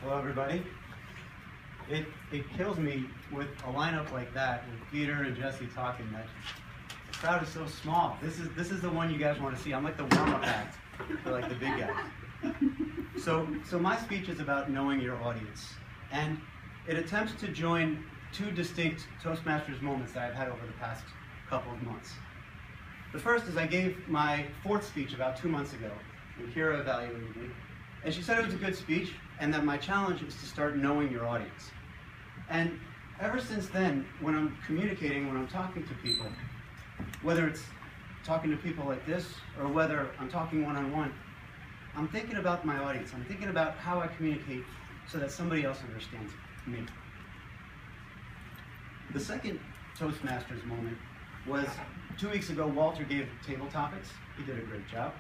Hello, everybody. It kills me with a lineup like that, with Peter and Jesse talking, that the crowd is so small. This is the one you guys want to see. I'm like the warm-up act for like the big guys. So my speech is about knowing your audience, and it attempts to join two distinct Toastmasters moments that I've had over the past couple of months. The first is I gave my fourth speech about 2 months ago, and Kira evaluated me, and she said it was a good speech, and that my challenge is to start knowing your audience. And ever since then, when I'm communicating, when I'm talking to people, whether it's talking to people like this, or whether I'm talking one-on-one, I'm thinking about my audience. I'm thinking about how I communicate so that somebody else understands me. The second Toastmasters moment was 2 weeks ago. Walter gave table topics. He did a great job.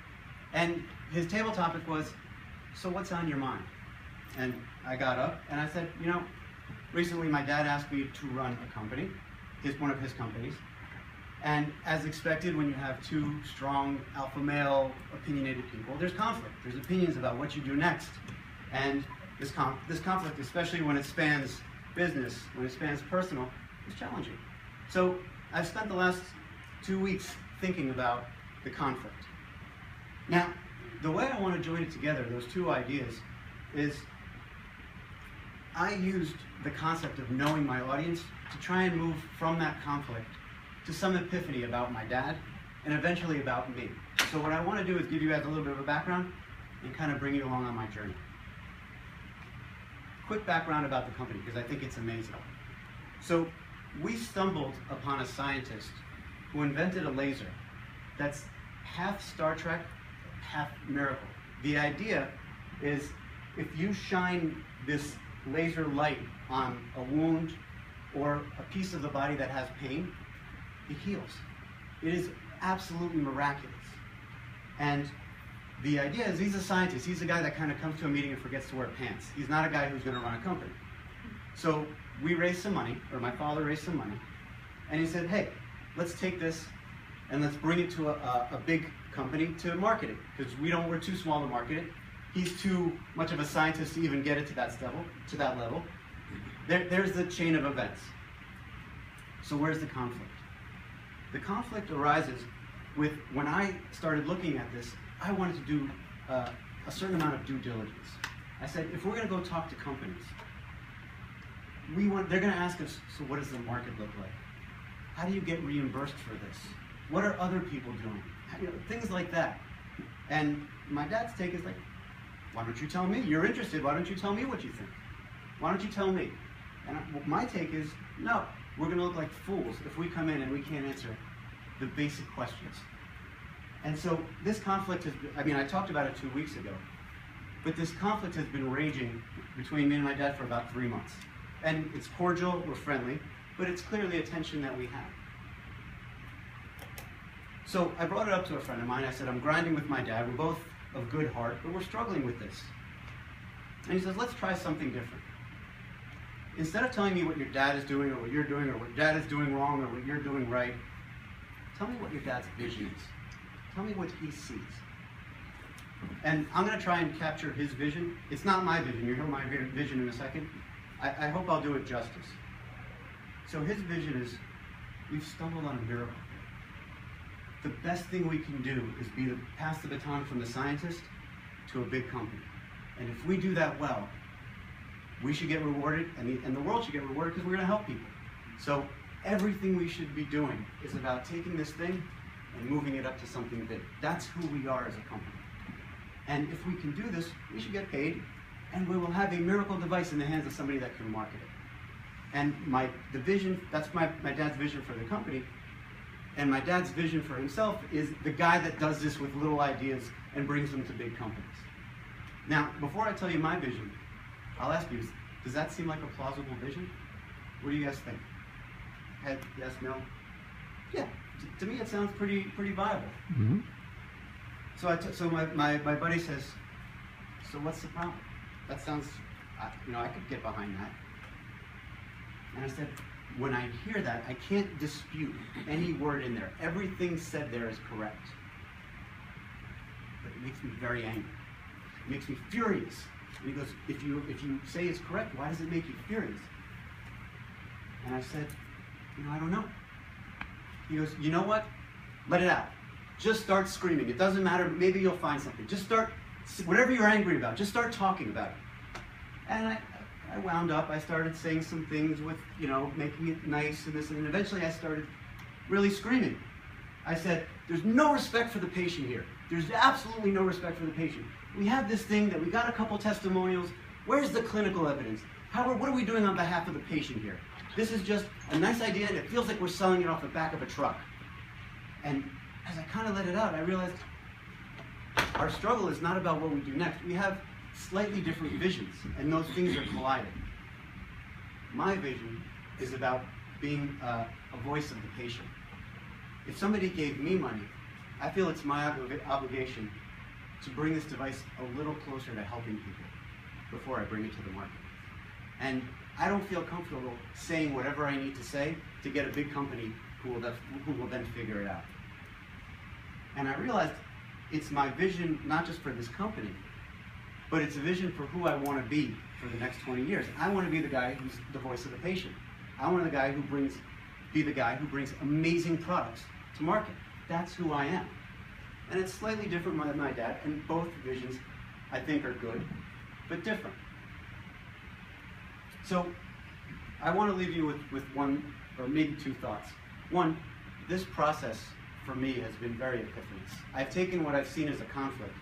And his table topic was, so what's on your mind? And I got up and I said, you know, recently my dad asked me to run a company, one of his companies. And as expected, when you have two strong alpha male opinionated people, there's conflict. There's opinions about what you do next. And this conflict, especially when it spans business, when it spans personal, is challenging. So I've spent the last 2 weeks thinking about the conflict. Now, the way I want to join it together, those two ideas, is I used the concept of knowing my audience to try and move from that conflict to some epiphany about my dad and eventually about me. So what I want to do is give you guys a little bit of a background and kind of bring you along on my journey. Quick background about the company, because I think it's amazing. So we stumbled upon a scientist who invented a laser that's half Star Trek, half miracle. The idea is if you shine this laser light on a wound or a piece of the body that has pain, it heals. It is absolutely miraculous. And the idea is he's a scientist. He's a guy that kind of comes to a meeting and forgets to wear pants. He's not a guy who's going to run a company. So we raised some money, or my father raised some money, and he said, hey, let's take this and let's bring it to a big company to market it, because we're too small to market it. He's too much of a scientist to even get it to that level. There's the chain of events. So where's the conflict? The conflict arises with when I started looking at this, I wanted to do a certain amount of due diligence. I said, if we're going to go talk to companies, they're going to ask us, so what does the market look like? How do you get reimbursed for this? What are other people doing? Things like that. And my dad's take is like, why don't you tell me? You're interested. Why don't you tell me what you think? Why don't you tell me? And my take is, no, we're going to look like fools if we come in and we can't answer the basic questions. And so this conflict I talked about it 2 weeks ago, but this conflict has been raging between me and my dad for about 3 months. And it's cordial, we're friendly, but it's clearly a tension that we have. So I brought it up to a friend of mine. I said, I'm grinding with my dad. We're both of good heart, but we're struggling with this. And he says, let's try something different. Instead of telling me what your dad is doing or what you're doing or what dad is doing wrong or what you're doing right, tell me what your dad's vision is. Tell me what he sees. And I'm going to try and capture his vision. It's not my vision. You'll hear my vision in a second. I hope I'll do it justice. So his vision is, we've stumbled on a miracle. The best thing we can do is pass the baton from the scientist to a big company. And if we do that well, we should get rewarded, and the world should get rewarded because we're going to help people. So everything we should be doing is about taking this thing and moving it up to something big. That's who we are as a company. And if we can do this, we should get paid, and we will have a miracle device in the hands of somebody that can market it. And the vision, that's my dad's vision for the company. And my dad's vision for himself is the guy that does this with little ideas and brings them to big companies. Now, before I tell you my vision, I'll ask you, does that seem like a plausible vision? What do you guys think? Head, yes, no? Yeah, to me it sounds pretty viable. Mm-hmm. So my buddy says, so what's the problem? That sounds, I could get behind that. And I said, when I hear that, I can't dispute any word in there. Everything said there is correct. But it makes me very angry. It makes me furious And he goes, if you say it's correct, why does it make you furious? And I said, I don't know. He goes, you know what? Let it out. Just start screaming. It doesn't matter. Maybe you'll find something. Just start, whatever you're angry about, just start talking about it. And I wound up. I started saying some things with, making it nice and this, and eventually I started really screaming. I said, there's no respect for the patient here. There's absolutely no respect for the patient. We have this thing that we got a couple testimonials. Where's the clinical evidence? What are we doing on behalf of the patient here? This is just a nice idea, and it feels like we're selling it off the back of a truck. And as I kind of let it out, I realized our struggle is not about what we do next. We have slightly different visions, and those things are colliding. My vision is about being a voice of the patient. If somebody gave me money, I feel it's my obligation to bring this device a little closer to helping people before I bring it to the market. And I don't feel comfortable saying whatever I need to say to get a big company who will then figure it out. And I realized it's my vision not just for this company, but it's a vision for who I want to be for the next 20 years. I want to be the guy who's the voice of the patient. I want to be the guy who brings amazing products to market. That's who I am. And it's slightly different than my dad, and both visions I think are good, but different. So I want to leave you with one or maybe two thoughts. One, this process for me has been very epiphanous. I've taken what I've seen as a conflict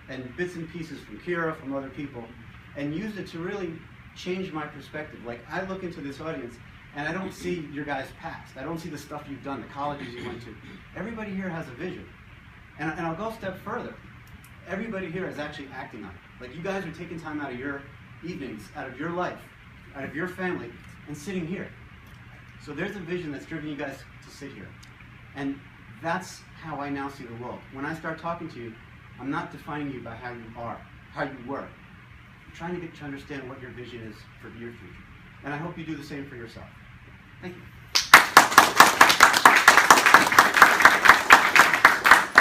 and bits and pieces from Kira, from other people, and used it to really change my perspective. Like, I look into this audience and I don't see your guys' past. I don't see the stuff you've done, the colleges you went to. Everybody here has a vision. And I'll go a step further. Everybody here is actually acting on it. Like, you guys are taking time out of your evenings, out of your life, out of your family, and sitting here. So there's a vision that's driven you guys to sit here. And that's how I now see the world. When I start talking to you, I'm not defining you by how you are, how you were. I'm trying to get you to understand what your vision is for your future. And I hope you do the same for yourself. Thank you.